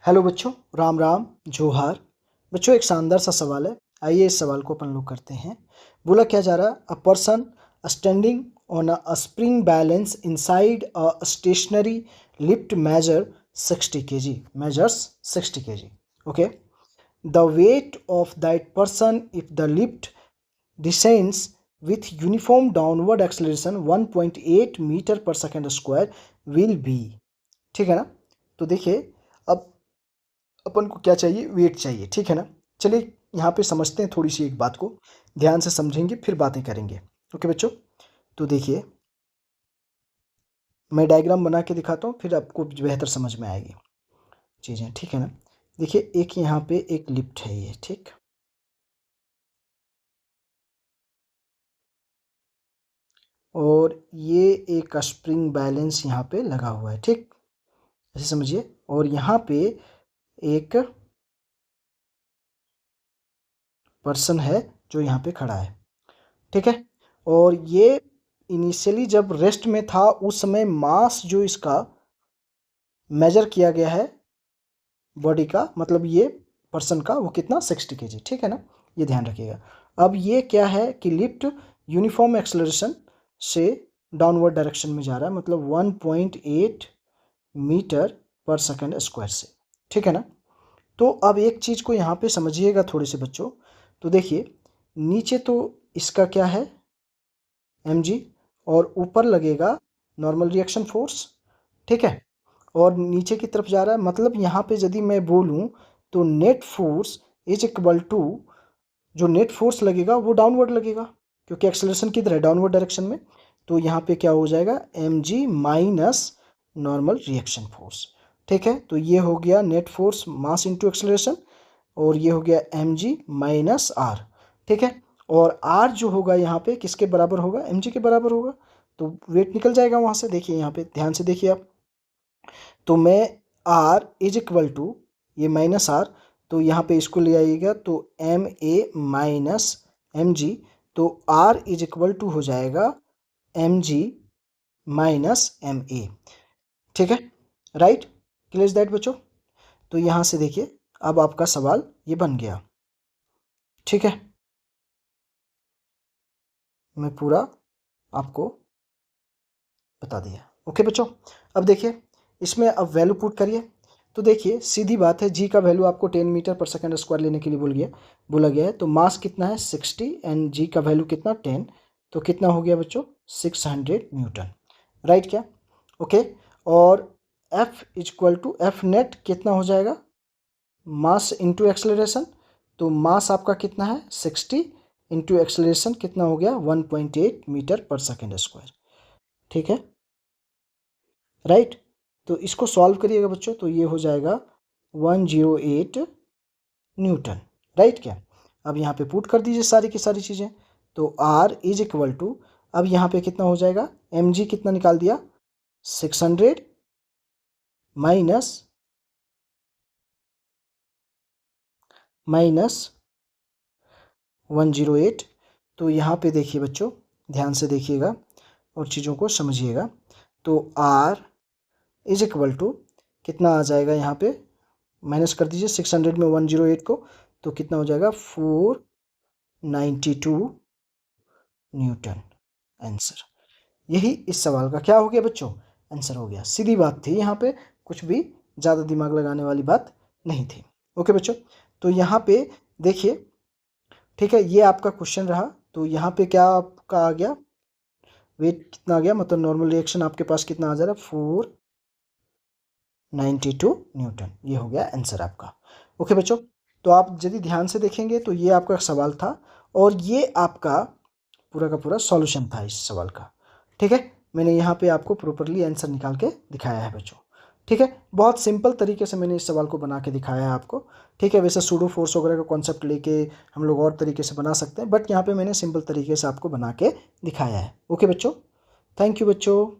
Hello बच्चों, राम राम जोहार। बच्चों एक शानदार सा सवाल है, आइए इस सवाल को अपन लोग करते हैं। बोला क्या जा रहा है, a person standing on a spring balance inside a stationary lift measures 60 kg। Okay, the weight of that person if the lift descends with uniform downward acceleration 1.8 metre per second square will be. ठीक है ना। तो देखिए, अब अपन को क्या चाहिए, wait चाहिए। ठीक है ना। चलिए यहाँ पे समझते हैं थोड़ी सी एक बात को, ध्यान से समझेंगे फिर बातें करेंगे। ओके बच्चों, तो देखिए मैं डायग्राम बना के दिखाता हूँ, फिर आपको बेहतर समझ में आएगी चीज़ें। ठीक है ना। देखिए एक यहाँ पे एक लिफ्ट है ये, ठीक, और ये एक स्प्रिंग बैलेंस यहाँ पे लगा हुआ है। ठीक, ऐसे समझिए। और यहाँ पे एक पर्सन है जो यहाँ पे खड़ा है। ठीक है। और ये इनिशियली जब रेस्ट में था उस समय मास जो इसका मेजर किया गया है बॉडी का, मतलब ये पर्सन का, वो कितना 60 kg। ठीक है ना, ये ध्यान रखिएगा। अब ये क्या है कि लिफ्ट यूनिफॉर्म एक्सेलरेशन से डाउनवर्ड डायरेक्शन में जा रहा है, मतलब 1.8 मीटर पर सेकेंड स्क्वायर से। ठीक है ना। तो अब एक चीज़ को यहाँ पे समझिएगा थोड़े से बच्चों। तो देखिए नीचे तो इसका क्या है mg, और ऊपर लगेगा नॉर्मल रिएक्शन फोर्स। ठीक है। और नीचे की तरफ जा रहा है, मतलब यहाँ पे यदि मैं बोलूँ तो net force is equal to, जो नेट फोर्स लगेगा वो डाउनवर्ड लगेगा क्योंकि एक्सेलरेशन किधर है, डाउनवर्ड डायरेक्शन में। तो यहाँ पे क्या हो जाएगा, mg minus normal reaction force. ठीक है। तो ये हो गया net force mass into acceleration, और ये हो गया mg माइनस आर। ठीक है। और आर जो होगा यहाँ पे किसके बराबर होगा, mg के बराबर होगा। तो वेट निकल जाएगा वहाँ से। देखिए यहाँ पे ध्यान से देखिए आप, तो मैं आर इज इक्वल टू, ये माइनस आर, तो यहाँ पे इसको ले आइएगा तो m a minus m g, तो आर इज इक्वल टू हो जाएगा m g minus m a. ठीक है, राइट, क्लियर दैट बच्चों। तो यहाँ से देखिए अब आपका सवाल ये बन गया। ठीक है, मैं पूरा आपको बता दिया। ओके बच्चों, अब देखिए इसमें अब वैल्यू पुट करिए। तो देखिए सीधी बात है, जी का वैल्यू आपको 10 मीटर पर सेकंड स्क्वायर लेने के लिए बोला गया है। तो मास कितना है 60 एंड जी का वैल्यू कितना 10, तो कितना हो गया बच्चों 600 न्यूटन, राइट क्या। ओके, और F equal to F net कितना हो जाएगा, मास इंटू एक्सेलरेशन। तो मास आपका कितना है 60 इंटू एक्सेलरेशन कितना हो गया 1.8 मीटर पर सेकेंड स्क्वायर। ठीक है, राइट। तो इसको सॉल्व करिएगा बच्चों, तो ये हो जाएगा 108 न्यूटन, राइट क्या। अब यहाँ पे पुट कर दीजिए सारी की सारी चीज़ें। तो R इज इक्वल टू, अब यहाँ पे कितना हो जाएगा, mg कितना निकाल दिया 600 माइनस 108। तो यहाँ पे देखिए बच्चों ध्यान से देखिएगा और चीज़ों को समझिएगा। तो R इज इक्वल टू कितना आ जाएगा, यहाँ पे माइनस कर दीजिए 600 में 108 को, तो कितना हो जाएगा 492 न्यूटन आंसर। यही इस सवाल का क्या हो गया बच्चों, आंसर हो गया। सीधी बात थी, यहाँ पे कुछ भी ज़्यादा दिमाग लगाने वाली बात नहीं थी। ओके बच्चों, तो यहाँ पे देखिए, ठीक है, ये आपका क्वेश्चन रहा। तो यहाँ पे क्या आपका आ गया, वेट कितना आ गया, मतलब नॉर्मल रिएक्शन आपके पास कितना आ जा रहा है 492 न्यूटन, ये हो गया आंसर आपका। ओके बच्चों, तो आप यदि ध्यान से देखेंगे तो ये आपका सवाल था, और ये आपका पूरा का पूरा सॉल्यूशन था इस सवाल का। ठीक है, मैंने यहाँ पे आपको प्रॉपरली आंसर निकाल के दिखाया है बच्चों। ठीक है, बहुत सिंपल तरीके से मैंने इस सवाल को बना के दिखाया है आपको। ठीक है, वैसे सूडो फोर्स वगैरह का कॉन्सेप्ट लेके हम लोग और तरीके से बना सकते हैं, बट यहाँ पे मैंने सिंपल तरीके से आपको बना के दिखाया है। ओके बच्चों, थैंक यू बच्चों।